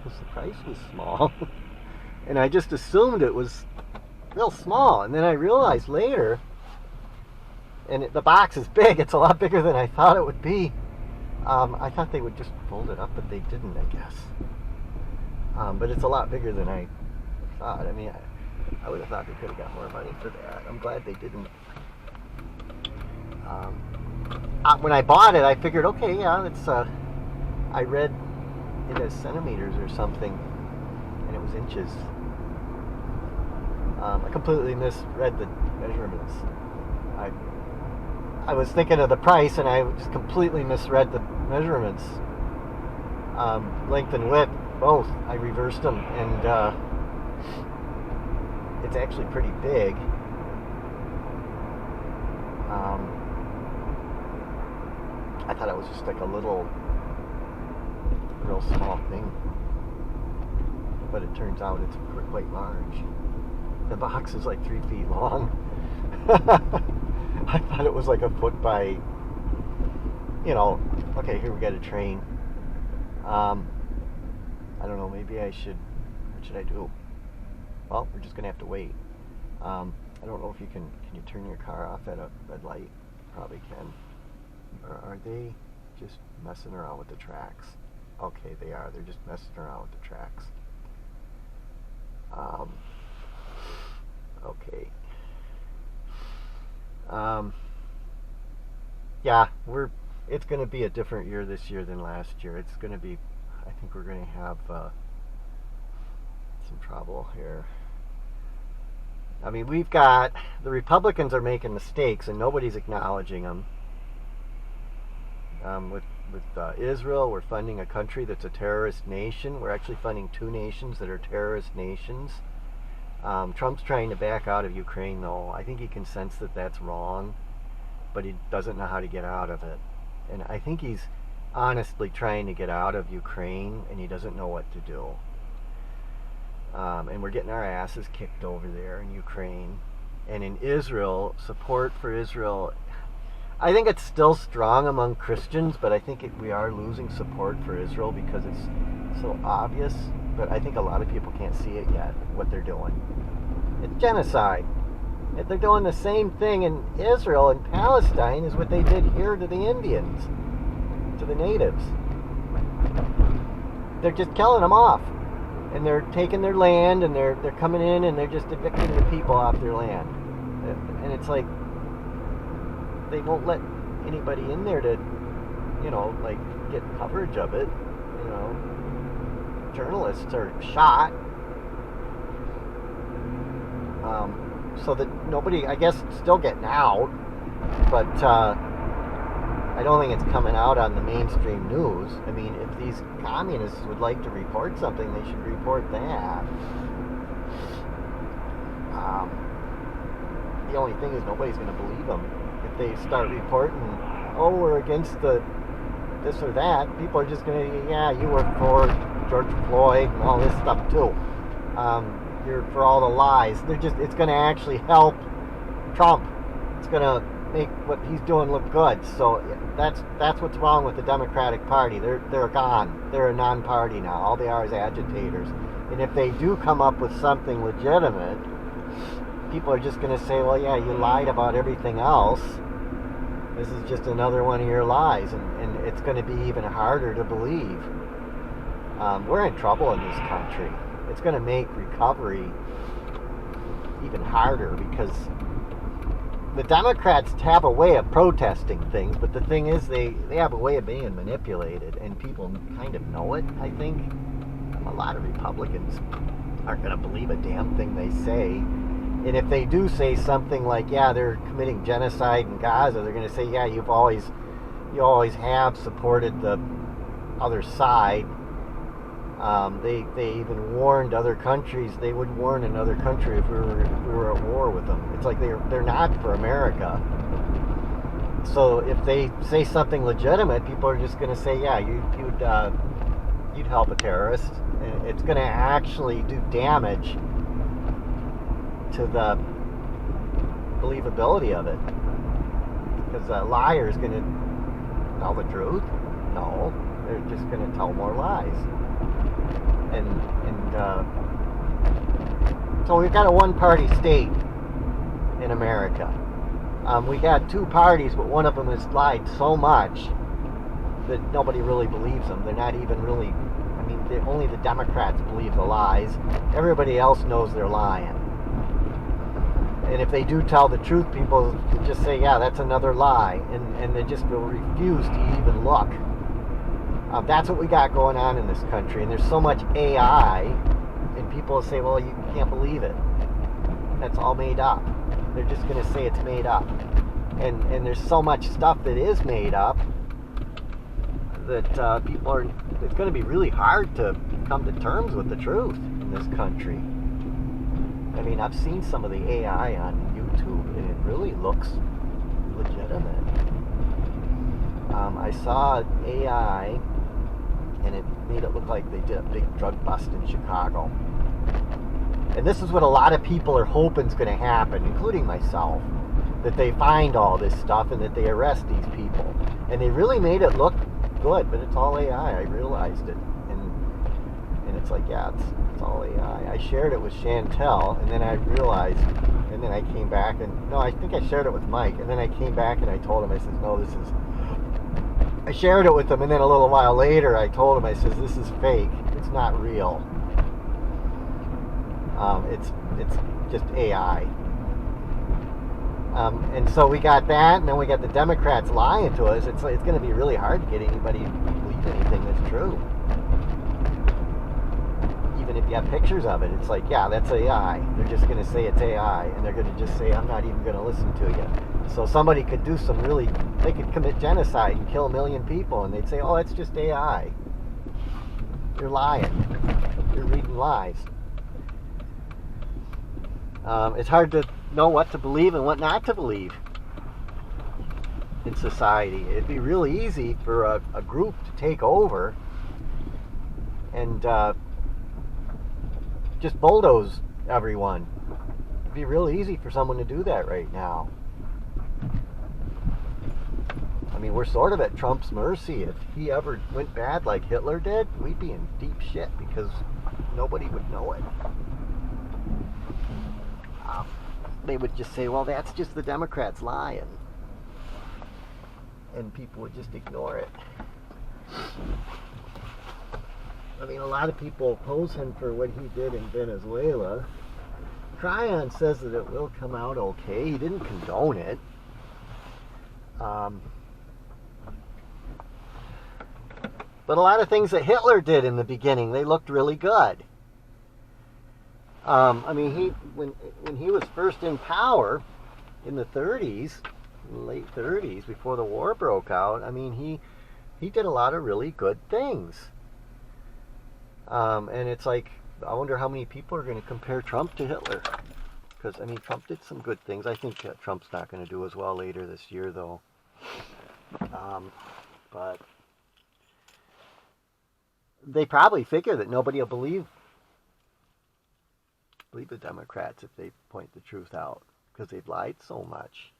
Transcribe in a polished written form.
because the price was small. And I just assumed it was real small. And then I realized later, and the box is big. It's a lot bigger than I thought it would be. I thought they would just fold it up, but they didn't, I guess. But it's a lot bigger than I thought. I mean, I would have thought they could have got more money for that. I'm glad they didn't. When I bought it, I figured, okay, yeah, it's. I read it as centimeters or something, and it was inches. I completely misread the measurements. I was thinking of the price, and I just completely misread the measurements. Length and width, both. I reversed them, and it's actually pretty big. I thought it was just like a little, real small thing, but it turns out it's quite large. The box is like 3 feet long. I thought it was like a foot by, okay, here we got a train. I don't know, maybe I should, what should I do? Well, we're just gonna have to wait. I don't know if you can you turn your car off at a red light? Probably can. Or are they just messing around with the tracks? Okay, they are. They're just messing around with the tracks. Okay. Yeah, it's going to be a different year this year than last year. It's going to be, I think we're going to have some trouble here. I mean, the Republicans are making mistakes and nobody's acknowledging them. With Israel, we're funding a country that's a terrorist nation. We're actually funding two nations that are terrorist nations. Trump's trying to back out of Ukraine, though. I think he can sense that that's wrong, but he doesn't know how to get out of it. And I think he's honestly trying to get out of Ukraine, and he doesn't know what to do. And we're getting our asses kicked over there in Ukraine. And in Israel, support for Israel, I think it's still strong among Christians, but I think we are losing support for Israel because it's so obvious. But I think a lot of people can't see it yet, what they're doing. It's genocide. They're doing the same thing in Israel and Palestine as what they did here to the Indians, to the natives. They're just killing them off. And they're taking their land, and they're coming in, and they're just evicting the people off their land. And it's like, they won't let anybody in there to, get coverage of it. Journalists are shot. So that nobody, I guess, it's still getting out, but I don't think it's coming out on the mainstream news. I mean, if these communists would like to report something, they should report that. The only thing is nobody's going to believe them. If they start reporting, oh, we're against this or that, people are just going to, yeah, you work for George Floyd and all this stuff too. You're for all the lies. It's going to actually help Trump. It's going to make what he's doing look good. So that's what's wrong with the Democratic Party. They're gone. They're a non-party now. All they are is agitators. And if they do come up with something legitimate, people are just going to say, well, yeah, you lied about everything else. This is just another one of your lies. And it's going to be even harder to believe. We're in trouble in this country. It's going to make recovery even harder because the Democrats have a way of protesting things, but the thing is they have a way of being manipulated, and people kind of know it, I think. A lot of Republicans aren't going to believe a damn thing they say. And if they do say something like, yeah, they're committing genocide in Gaza, they're going to say, yeah, you always have supported the other side. They even warned other countries. They would warn another country if we were at war with them. It's like they're not for America. So if they say something legitimate, people are just going to say, yeah, you'd help a terrorist. And it's going to actually do damage to the believability of it. Because a liar is going to tell the truth? No, they're just going to tell more lies. And so we've got a one-party state in America. We got two parties, but one of them has lied so much that nobody really believes them. They're not even really, I mean, only the Democrats believe the lies. Everybody else knows they're lying. And if they do tell the truth, people just say, yeah, that's another lie. And they just will refuse to even look. That's what we got going on in this country. And there's so much AI, and people say, well, you can't believe it. That's all made up. They're just going to say it's made up. And there's so much stuff that is made up that people are, it's going to be really hard to come to terms with the truth in this country. I mean, I've seen some of the AI on YouTube, and it really looks legitimate. I saw AI, and it made it look like they did a big drug bust in Chicago. And this is what a lot of people are hoping is going to happen, including myself, that they find all this stuff and that they arrest these people. And they really made it look good, but it's all AI. I realized it. And it's like, yeah, it's all AI. I shared it with Chantel, and then I realized, and then I came back, and no, I think I shared it with Mike, and then I came back and I told him, I said, no, this is, I shared it with him, and then a little while later I told him, I said, this is fake. It's not real. It's just AI. And so we got that, and then we got the Democrats lying to us. It's going to be really hard to get anybody to believe anything that's true. Even if you have pictures of it, it's like, yeah, that's AI. They're just going to say it's AI, and they're going to just say, I'm not even going to listen to you. So somebody could do some really, they could commit genocide and kill 1 million people, and they'd say, oh, it's just AI. You're lying. You're reading lies. It's hard to know what to believe and what not to believe in society. It'd be really easy for a group to take over and just bulldoze everyone. It'd be really easy for someone to do that right now. I mean, we're sort of at Trump's mercy. If he ever went bad like Hitler did, we'd be in deep shit because nobody would know it. They would just say, well, that's just the Democrats lying. And people would just ignore it. I mean, a lot of people oppose him for what he did in Venezuela. Tryon says that it will come out okay. He didn't condone it. But a lot of things that Hitler did in the beginning, they looked really good. I mean, when he was first in power in the 30s, late 30s, before the war broke out, I mean, he did a lot of really good things. And it's like, I wonder how many people are going to compare Trump to Hitler. Because, I mean, Trump did some good things. I think Trump's not going to do as well later this year, though. But they probably figure that nobody will believe the Democrats if they point the truth out, because they've lied so much.